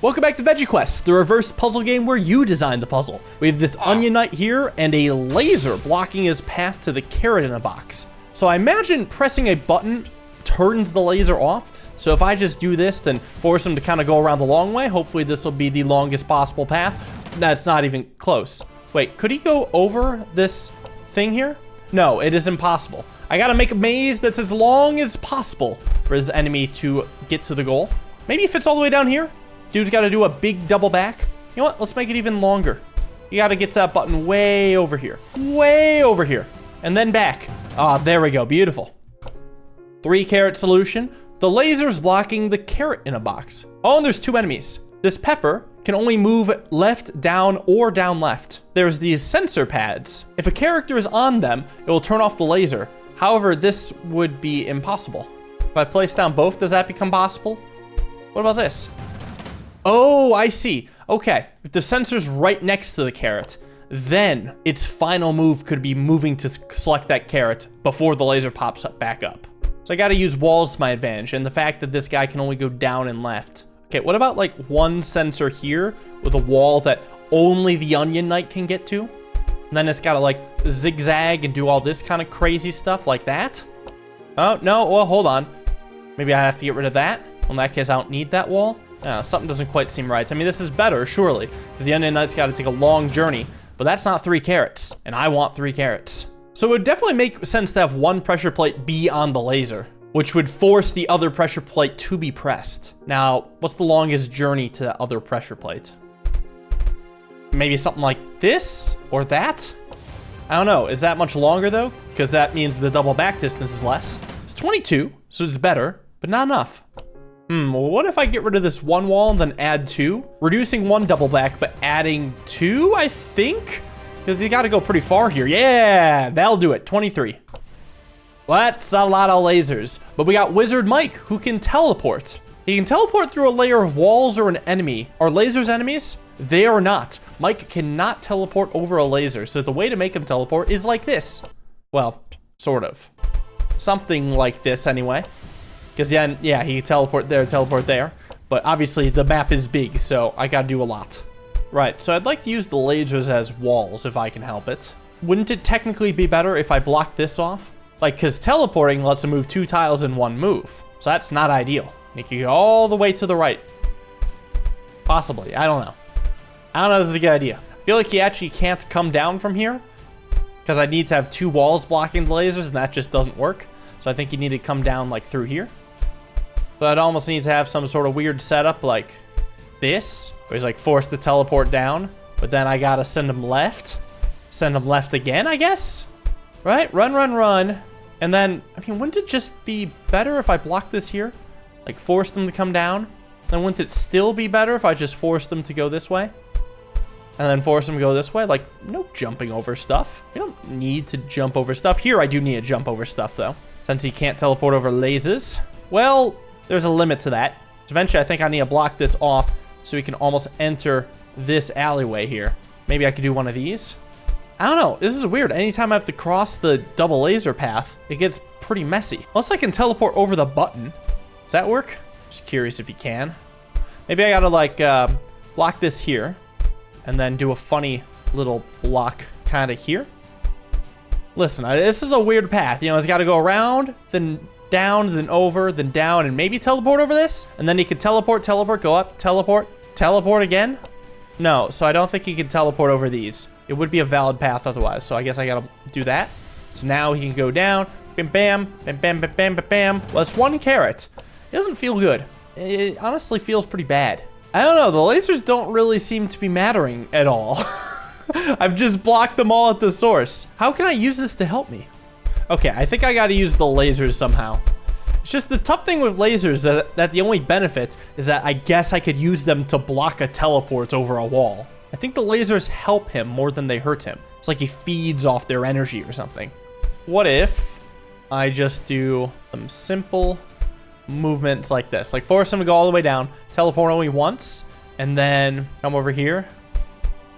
Welcome back to Veggie Quest, the reverse puzzle game where you design the puzzle. We have this onion knight here and a laser blocking his path to the carrot in a box. So I imagine pressing a button turns the laser off. So if I just do this, then force him to kind of go around the long way. Hopefully this will be the longest possible path. That's not even close. Wait, could he go over this thing here? No, it is impossible. I gotta make a maze that's as long as possible for this enemy to get to the goal. Maybe it fits all the way down here. Dude's got to do a big double back. You know what? Let's make it even longer. You got to get to that button way over here. Way over here. And then back. Ah, there we go. Beautiful. 3 carrot solution. The laser's blocking the carrot in a box. Oh, and there's 2 enemies. This pepper can only move left, down, or down left. There's these sensor pads. If a character is on them, it will turn off the laser. However, this would be impossible. If I place down both, does that become possible? What about this? Oh, I see. Okay, if the sensor's right next to the carrot, then its final move could be moving to select that carrot before the laser pops up back up. So I gotta use walls to my advantage, and the fact that this guy can only go down and left. Okay, what about like one sensor here with a wall that only the onion knight can get to? And then it's gotta like zigzag and do all this kind of crazy stuff like that? Oh, no, well, hold on. Maybe I have to get rid of that. Well, in that case, I don't need that wall. Something doesn't quite seem right. I mean, this is better, surely, because the onion knight's got to take a long journey, but that's not 3 carrots, and I want 3 carrots. So it would definitely make sense to have one pressure plate be on the laser, which would force the other pressure plate to be pressed. Now, what's the longest journey to that other pressure plate? Maybe something like this or that? I don't know. Is that much longer, though? Because that means the double back distance is less. It's 22, so it's better, but not enough. Well, what if I get rid of this one wall and then add 2? Reducing 1 double back, but adding 2, I think? Because you got to go pretty far here. Yeah, that'll do it. 23. Well, that's a lot of lasers. But we got Wizard Mike, who can teleport. He can teleport through a layer of walls or an enemy. Are lasers enemies? They are not. Mike cannot teleport over a laser. So the way to make him teleport is like this. Well, sort of. Something like this, anyway. Because then, yeah, he can teleport there. But obviously, the map is big, so I gotta do a lot. Right, so I'd like to use the lasers as walls, if I can help it. Wouldn't it technically be better if I blocked this off? Like, because teleporting lets him move 2 tiles in 1 move. So that's not ideal. You can go all the way to the right. Possibly, I don't know. I don't know if this is a good idea. I feel like he actually can't come down from here, because I need to have 2 walls blocking the lasers, and that just doesn't work. So I think you need to come down, like, through here. So I'd almost need to have some sort of weird setup like this, where he's like forced to teleport down, but then I gotta send him left. Send him left again, I guess? Right? Run, run, run. And then, I mean, wouldn't it just be better if I blocked this here? Like, force them to come down? Then wouldn't it still be better if I just forced them to go this way? And then force them to go this way? Like, no jumping over stuff. You don't need to jump over stuff. Here, I do need to jump over stuff, though, since he can't teleport over lasers. Well, there's a limit to that. So eventually, I think I need to block this off so we can almost enter this alleyway here. Maybe I could do one of these. I don't know. This is weird. Anytime I have to cross the double laser path, it gets pretty messy. Unless I can teleport over the button. Does that work? Just curious if you can. Maybe I gotta, like, block this here and then do a funny little block kind of here. Listen, this is a weird path. You know, it's got to go around, then down, then over, then down, and maybe teleport over this. And then he could teleport, go up, teleport again. No, so I don't think he can teleport over these. It would be a valid path otherwise, so I guess I got to do that. So now he can go down, bam, bam, bam, bam, bam, bam, bam, bam. Well, it's 1 carrot. It doesn't feel good. It honestly feels pretty bad. I don't know, the lasers don't really seem to be mattering at all. I've just blocked them all at the source. How can I use this to help me? Okay, I think I gotta use the lasers somehow. It's just the tough thing with lasers that the only benefit is that I guess I could use them to block a teleport over a wall. I think the lasers help him more than they hurt him. It's like he feeds off their energy or something. What if I just do some simple movements like this? Like force him to go all the way down, teleport only once, and then come over here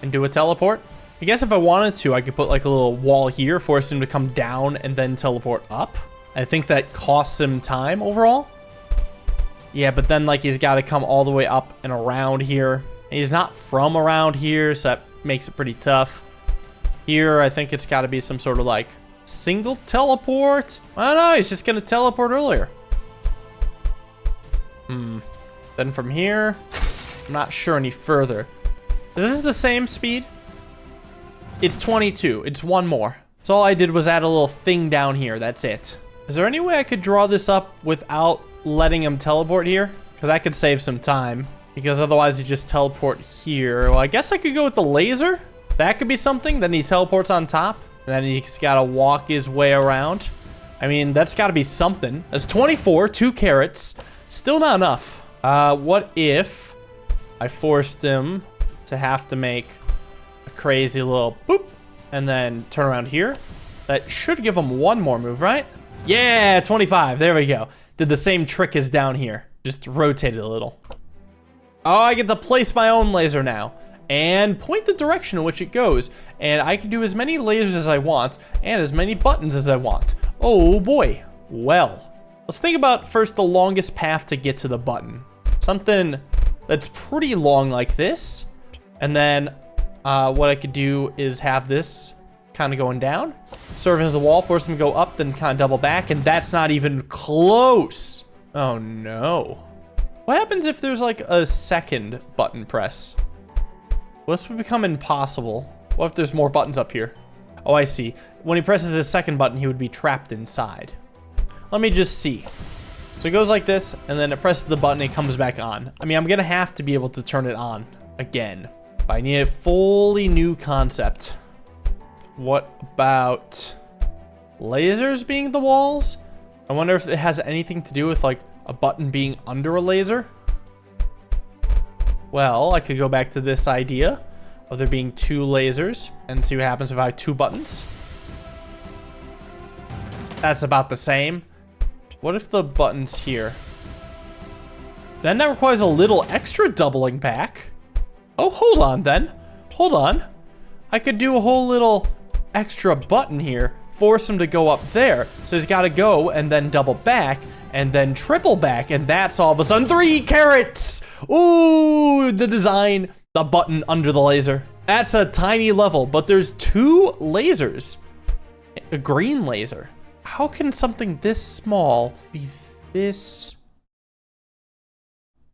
and do a teleport. I guess if I wanted to, I could put like a little wall here, force him to come down and then teleport up. I think that costs him time overall. Yeah, but then like he's got to come all the way up and around here. He's not from around here, so that makes it pretty tough. Here, I think it's got to be some sort of like single teleport. I don't know, he's just going to teleport earlier. Then from here, I'm not sure any further. Is this the same speed? It's 22. It's one more. So all I did was add a little thing down here. That's it. Is there any way I could draw this up without letting him teleport here? Because I could save some time. Because otherwise he just teleport here. Well, I guess I could go with the laser. That could be something. Then he teleports on top. And then he's got to walk his way around. I mean, that's got to be something. That's 24, 2 carrots. Still not enough. What if I forced him to have to make a crazy little boop and then turn around here? That should give him one more move, right? Yeah, 25. There we go. Did the same trick as down here. Just rotated a little. Oh, I get to place my own laser now and point the direction in which it goes. And I can do as many lasers as I want and as many buttons as I want. Oh boy. Well, let's think about first the longest path to get to the button. Something that's pretty long like this. And then what I could do is have this kind of going down, serve as the wall, force them to go up, then kind of double back, and that's not even close. Oh no. What happens if there's like a second button press? Well, this would become impossible. What if there's more buttons up here? Oh, I see. When he presses his second button, he would be trapped inside. Let me just see. So it goes like this, and then it presses the button, it comes back on. I mean, I'm gonna have to be able to turn it on again. But I need a fully new concept. What about lasers being the walls? I wonder if it has anything to do with like a button being under a laser. Well, I could go back to this idea of there being 2 lasers and see what happens if I have 2 buttons. That's about the same. What if the button's here? Then that requires a little extra doubling back. Oh, hold on then. Hold on. I could do a whole little extra button here, force him to go up there. So he's got to go and then double back and then triple back. And that's all of a sudden 3 carrots. Ooh, the design, the button under the laser. That's a tiny level, but there's 2 lasers. A green laser. How can something this small be this?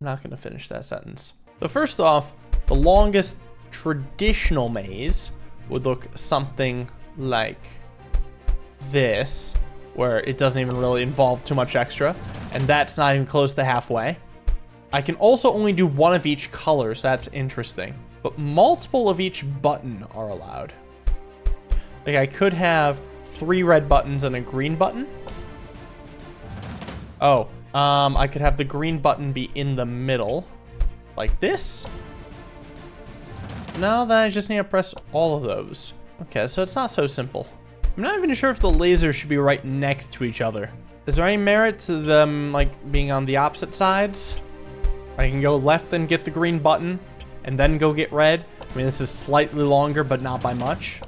I'm not going to finish that sentence. So first off, the longest traditional maze would look something like this, where it doesn't even really involve too much extra, and that's not even close to halfway. I can also only do 1 of each color, so that's interesting. But multiple of each button are allowed. Like I could have 3 red buttons and a green button. Oh, I could have the green button be in the middle, like this. No, then I just need to press all of those. Okay, so it's not so simple. I'm not even sure if the lasers should be right next to each other. Is there any merit to them like being on the opposite sides? I can go left and get the green button and then go get red. I mean, this is slightly longer, but not by much.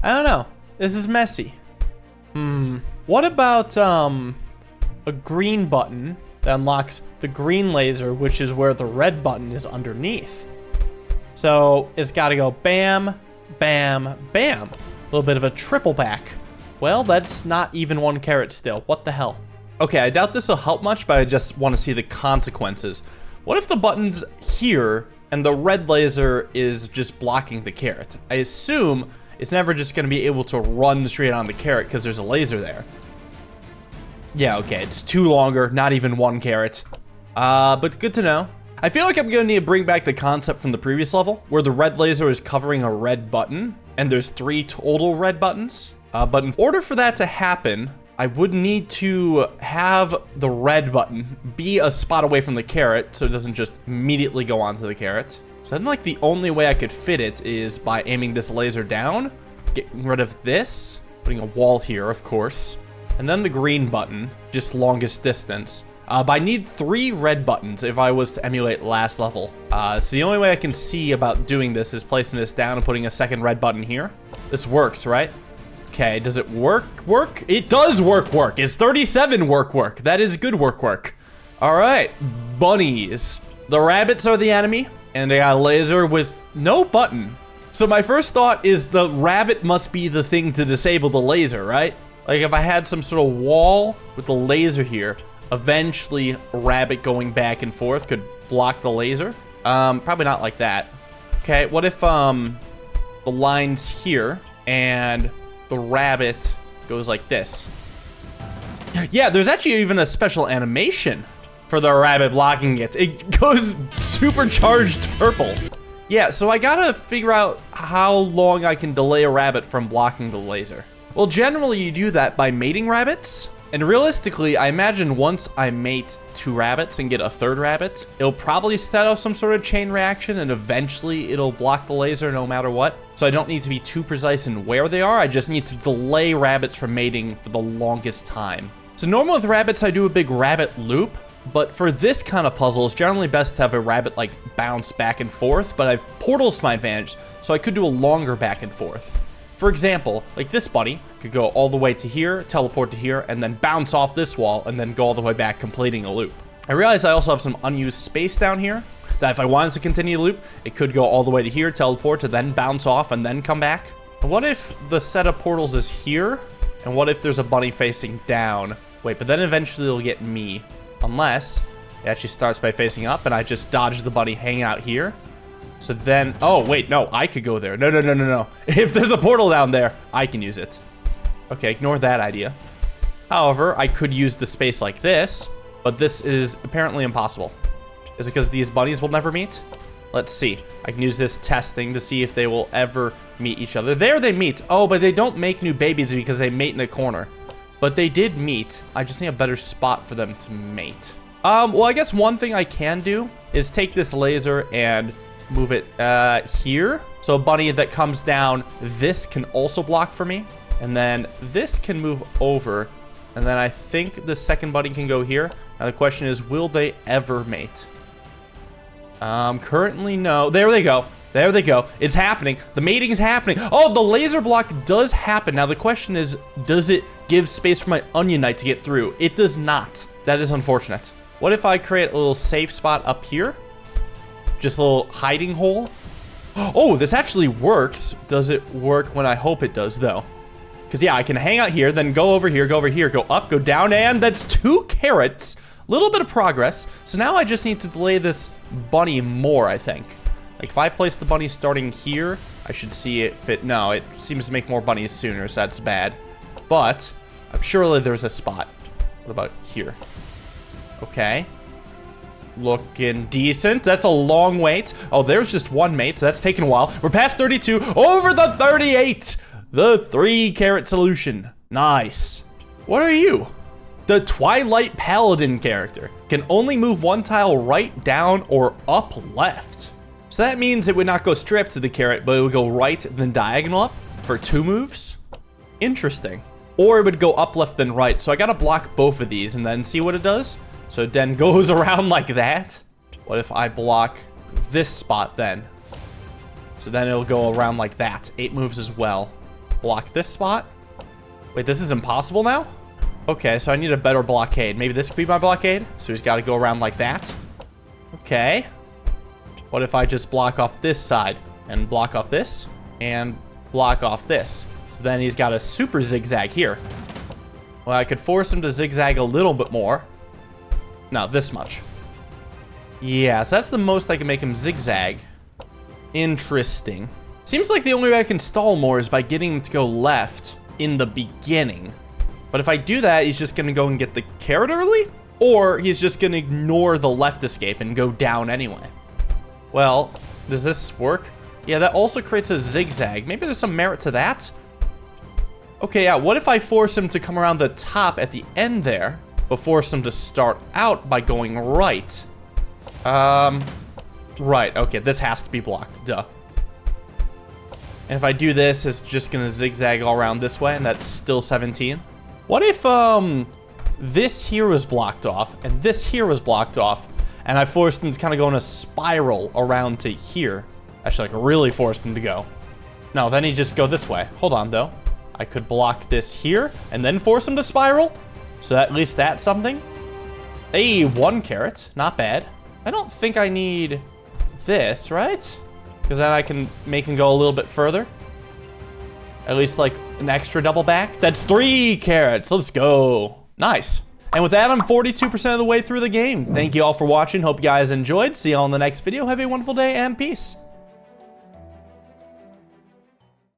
I don't know. This is messy. What about a green button that unlocks the green laser, which is where the red button is underneath? So it's got to go bam, bam, bam. A little bit of a triple back. Well, that's not even 1 carrot still. What the hell? Okay, I doubt this will help much, but I just want to see the consequences. What if the button's here and the red laser is just blocking the carrot? I assume it's never just going to be able to run straight on the carrot because there's a laser there. Yeah, okay, it's 2 longer, not even 1 carrot. But good to know. I feel like I'm going to need to bring back the concept from the previous level, where the red laser is covering a red button, and there's 3 total red buttons. But in order for that to happen, I would need to have the red button be a spot away from the carrot, so it doesn't just immediately go onto the carrot. So then, like, the only way I could fit it is by aiming this laser down, getting rid of this, putting a wall here, of course, and then the green button, just longest distance. But I need 3 red buttons if I was to emulate last level. So the only way I can see about doing this is placing this down and putting a second red button here. This works, right? Okay, does it work? It does work. It's 37 work. That is good work. All right, bunnies. The rabbits are the enemy, and they got a laser with no button. So my first thought is the rabbit must be the thing to disable the laser, right? Like if I had some sort of wall with the laser here, eventually a rabbit going back and forth could block the laser. Probably not like that. Okay, what if the line's here and the rabbit goes like this? Yeah, there's actually even a special animation for the rabbit blocking it. It goes supercharged purple. Yeah, so I gotta figure out how long I can delay a rabbit from blocking the laser. Well, generally you do that by mating rabbits. And realistically, I imagine once I mate 2 rabbits and get a 3rd rabbit, it'll probably set off some sort of chain reaction and eventually it'll block the laser no matter what. So I don't need to be too precise in where they are. I just need to delay rabbits from mating for the longest time. So normally with rabbits, I do a big rabbit loop. But for this kind of puzzle, it's generally best to have a rabbit like bounce back and forth, but I've portals to my advantage, so I could do a longer back and forth. For example, like this bunny could go all the way to here, teleport to here, and then bounce off this wall, and then go all the way back, completing a loop. I realize I also have some unused space down here, that if I wanted to continue the loop, it could go all the way to here, teleport to then bounce off, and then come back. But what if the set of portals is here, and what if there's a bunny facing down? Wait, but then eventually it'll get me. Unless it actually starts by facing up and I just dodge the bunny hanging out here. So then, oh wait, no, I could go there. No. If there's a portal down there, I can use it. Okay, ignore that idea. However, I could use the space like this, but this is apparently impossible. Is it because these bunnies will never meet? Let's see. I can use this testing to see if they will ever meet each other. There they meet. Oh, but they don't make new babies because they mate in a corner. But they did meet. I just need a better spot for them to mate. Well, I guess one thing I can do is take this laser and move it here. So a bunny that comes down, this can also block for me. And then this can move over. And then I think the second bunny can go here. Now the question is, will they ever mate? Currently, no. There they go. There they go. It's happening. The mating is happening. Oh, the laser block does happen. Now the question is, does it give space for my onion knight to get through? It does not. That is unfortunate. What if I create a little safe spot up here? Just a little hiding hole. Oh, this actually works. Does it work when I hope it does, though? Because, yeah, I can hang out here, then go over here, go up, go down, and that's 2 carrots. Little bit of progress. So now I just need to delay this bunny more, I think. Like, if I place the bunny starting here, I should see it fit. No, it seems to make more bunnies sooner, so that's bad. But I'm surely there's a spot. What about here? Okay. Looking decent. That's a long wait. Oh, there's just 1 mate. So that's taking a while. We're past 32. Over the 38. The 3 carrot solution. Nice. What are you? The Twilight Paladin character. Can only move 1 tile right, down, or up left. So that means it would not go straight up to the carrot, but it would go right and then diagonal up for 2 moves. Interesting. Or it would go up, left, then right. So I gotta block both of these and then see what it does. So it then goes around like that. What if I block this spot then? So then it'll go around like that. 8 moves as well. Block this spot. Wait, this is impossible now? Okay, so I need a better blockade. Maybe this could be my blockade. So he's gotta go around like that. Okay. What if I just block off this side and block off this and block off this? So then he's got a super zigzag here. Well, I could force him to zigzag a little bit more. No, this much. Yeah, so that's the most I can make him zigzag. Interesting. Seems like the only way I can stall more is by getting him to go left in the beginning. But if I do that, he's just gonna go and get the carrot early? Or he's just gonna ignore the left escape and go down anyway. Well, does this work? Yeah, that also creates a zigzag. Maybe there's some merit to that. Okay, yeah, what if I force him to come around the top at the end there, but force him to start out by going right? Right, okay, this has to be blocked, duh. And if I do this, it's just gonna zigzag all around this way, and that's still 17. What if, this here was blocked off, and this here was blocked off, and I forced him to kind of go in a spiral around to here? Actually, like, really forced him to go. No, then he'd just go this way. Hold on, though. I could block this here, and then force him to spiral? So at least that's something? Hey, 1 carrot. Not bad. I don't think I need this, right? Because then I can make him go a little bit further. At least like an extra double back. That's 3 carrots. Let's go. Nice. And with that, I'm 42% of the way through the game. Thank you all for watching. Hope you guys enjoyed. See you all in the next video. Have a wonderful day and peace.